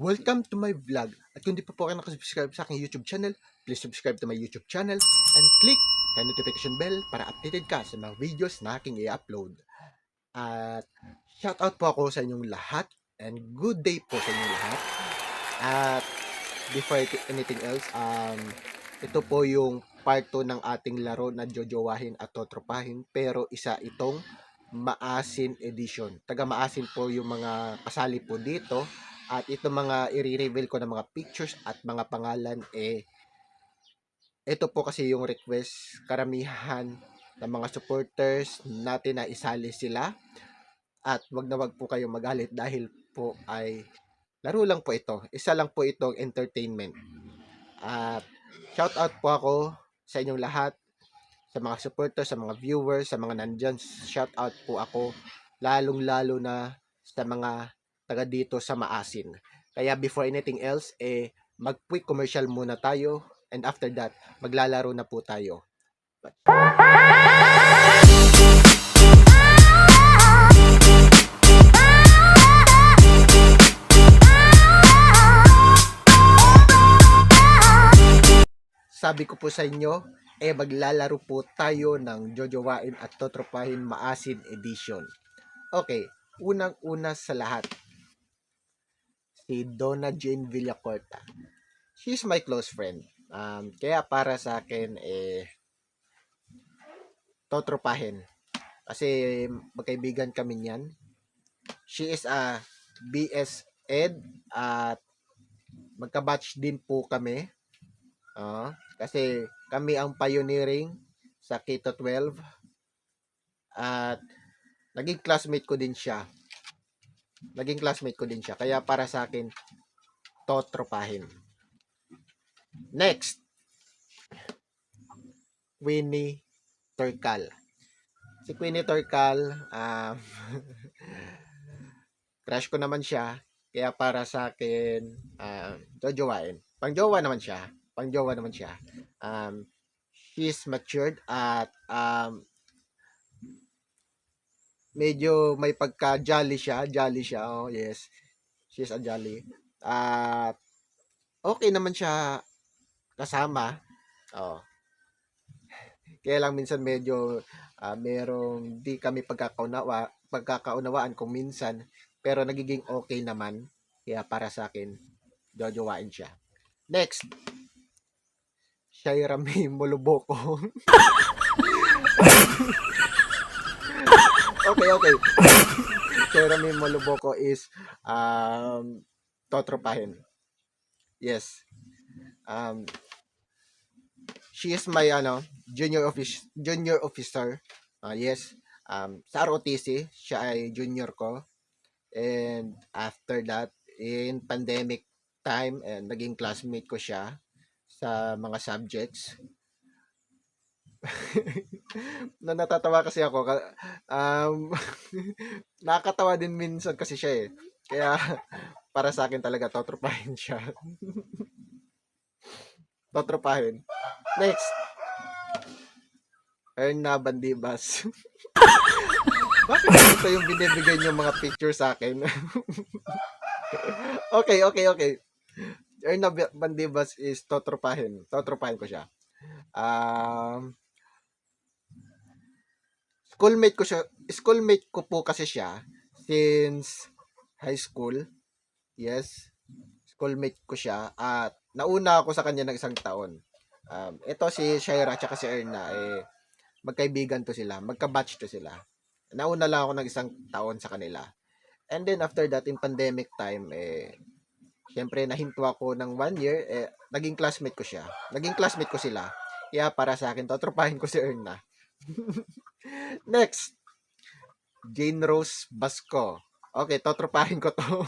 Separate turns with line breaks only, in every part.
Welcome to my vlog. At kung di pa po kayo nakasubscribe sa aking YouTube channel, please subscribe to my YouTube channel and click the notification bell para updated ka sa mga videos na aking i-upload. At shoutout po ako sa inyong lahat and good day po sa inyong lahat. At before anything else, ito po yung part 2 ng ating laro na jojowahin at totropahin, pero isa itong maasin edition. Taga maasin po yung mga kasali po dito. At ito mga i-reveal ko ng mga pictures at mga pangalan, ito po kasi yung request karamihan ng mga supporters natin na isali sila. At wag na wag po kayong magalit dahil po ay laro lang po ito. Isa lang po itong entertainment. At shout out po ako sa inyong lahat, sa mga supporters, sa mga viewers, sa mga nandyan. Shout out po ako lalong-lalo na sa mga taga dito sa Maasin. Kaya before anything else, mag-quick commercial muna tayo and after that, maglalaro na po tayo. Sabi ko po sa inyo, maglalaro po tayo ng Jojowain at Totropahin Maasin Edition. Okay, unang-una sa lahat, si Donna Jane Villacorta. She's my close friend. Kaya para sa akin, totropahin. Kasi magkaibigan kami niyan. She is a BS Ed at magka-batch din po kami. Kasi kami ang pioneering sa K-12 at naging classmate ko din siya. Kaya para sa akin, totropahin. Next, Queenie Torcal. Si Queenie Torcal, crush ko naman siya. Kaya para sa akin, jojowain. Pangjowa naman siya. She's matured at medyo may pagka-jolly siya. Oh yes. She's a jolly. At okay naman siya kasama. Oh. Kaya lang minsan medyo merong di kami pagkakaunawaan kung minsan, pero nagiging okay naman. Kaya para sa akin, jojowain siya. Next, Shaira May Moloboko. Okay. Shaira May Moloboko is totropahin. Yes. She is my junior officer. Yes. Sa ROTC, siya ay junior ko. And after that, in pandemic time, naging classmate ko siya sa mga subjects. Na natatawa kasi ako. Nakakatawa din minsan kasi siya Kaya para sa akin talaga totropahin siya. Totropahin. Next. Erna Bandibas. Bakit ito yung binibigay niyo mga picture sa akin? Okay. Erna Bandibas is totropahin. Totropahin ko siya. Schoolmate ko po kasi siya since high school. Yes. Schoolmate ko siya at nauna ako sa kanya ng isang taon. Ito si Shaira at si Erna, magkaibigan to sila, magka-batch to sila. Nauna lang ako ng isang taon sa kanila. And then after that, in pandemic time, syempre nahinto ako ng 1 year, naging classmate ko siya. Naging classmate ko sila. Kaya para sa akin, totropahin ko si Erna. Next, Jane Rose Basco. Okay, totropahin ko to.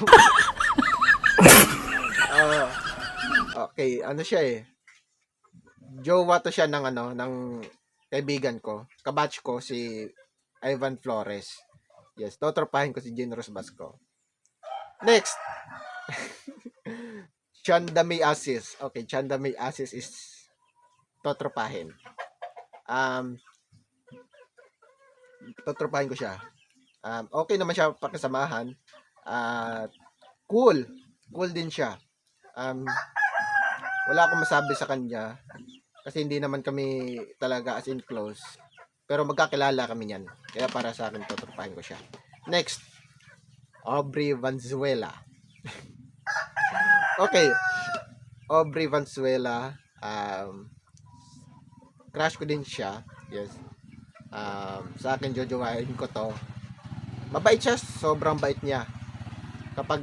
Okay, ano siya jowa to siya ng kaibigan ko. Kabatch ko si Ivan Flores. Yes, totropahin ko si Jane Rose Basco. Next. Chanda May Asis. Okay, Chanda May Asis is totropahin. Totropahin ko siya. Okay naman siya pakisamahan. Cool. Cool din siya. Um, wala akong masabi sa kanya kasi hindi naman kami talaga as in close. Pero magkakilala kami niyan. Kaya para sa akin, tutupahin ko siya. Next, Aubrey Valenzuela. Okay, Aubrey Valenzuela. Crush ko din siya. Yes. Sa akin, jojowain ko to. Mabait siya. Sobrang bait niya. Kapag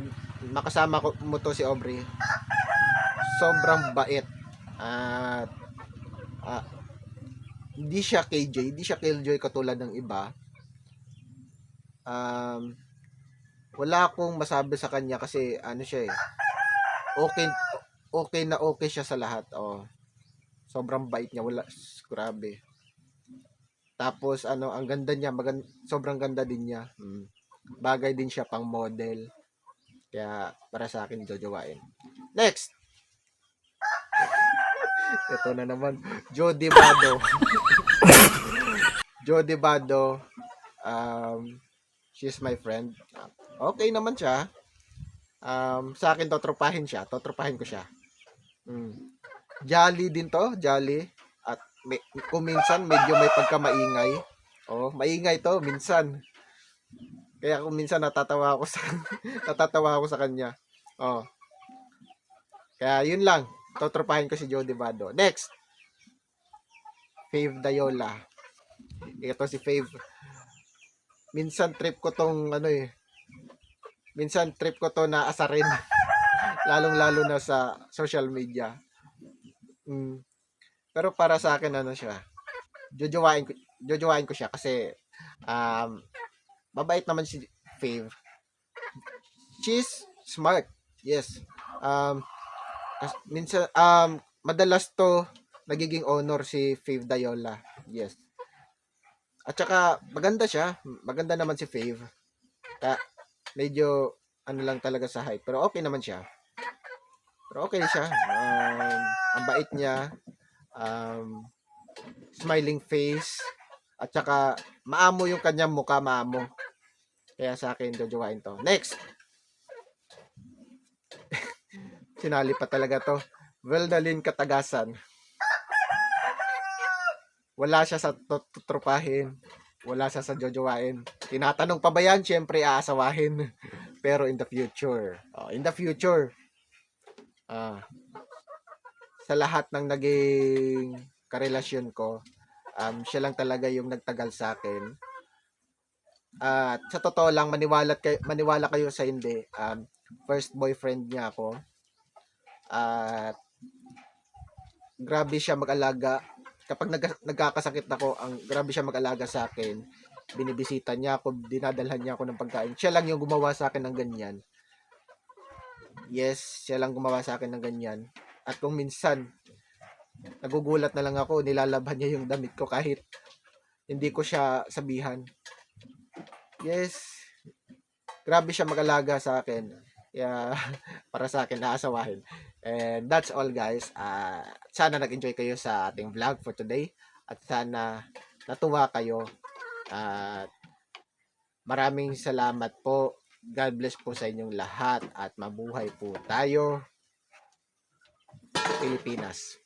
makasama ko mo to si Aubrey, sobrang bait. At ah, hindi siya KJ, hindi siya killjoy katulad ng iba. Um, wala akong masabi sa kanya kasi ano siya eh. Okay, okay siya sa lahat. Oh, sobrang bait niya, wala grabe. Tapos ano, ang ganda niya, sobrang ganda din niya. Bagay din siya pang model. Kaya para sa akin jojowain. Next, ito na naman, Jody Bado. Jody Bado, she's my friend. Okay naman siya. Sa akin totropahin siya, totropahin ko siya. Jolly din to, jolly. At kung minsan medyo may pagkamaingay. Oh, maingay to minsan. Kaya kung minsan natatawa ako sa natatawa ako sa kanya. Oh. Kaya yun lang. Totropahin ko si Jody Bado. Next, Fave Dayola. Ito si Fave. Minsan trip ko tong ano eh. Minsan trip ko to na asarin. Lalong-lalo na sa social media. Pero para sa akin ano siya. Jojowain ko siya kasi um, mabait naman si Fave. She's smart. Yes. Um, minsan madalas to nagiging honor si Fave Dayola. Yes. At saka maganda siya. Maganda naman si Fave. Kaya medyo ano lang talaga sa height. Pero okay naman siya. Pero okay siya. Ang bait niya. Um, smiling face. At saka maamo yung kanyang mukha, maamo. Kaya sa akin, jojowain to. Next. Sinali pa talaga to. Veldalin Katagasan. Wala siya sa tutropahin. Wala siya sa jojowain. Tinatanong pa ba yan? Siyempre, aasawahin. Pero in the future. In the future. Sa lahat ng naging karelasyon ko, siya lang talaga yung nagtagal sa akin. At sa totoo lang, maniwala kayo sa hindi. First boyfriend niya ako. At grabe siya mag-alaga. Kapag nagkakasakit ako, grabe siya mag-alaga sa akin. Binibisita niya ako, dinadalhan niya ako ng pagkain. Siya lang yung gumawa sa akin ng ganyan. Yes, siya lang gumawa sa akin ng ganyan. At kung minsan, nagugulat na lang ako, nilalabhan niya yung damit ko kahit hindi ko siya sabihan. Yes, grabe siya mag-alaga sa akin. Kaya para sa akin, naasawahin. And that's all guys. Sana nag-enjoy kayo sa ating vlog for today. At sana natuwa kayo. At maraming salamat po. God bless po sa inyong lahat. At mabuhay po tayo, Pilipinas.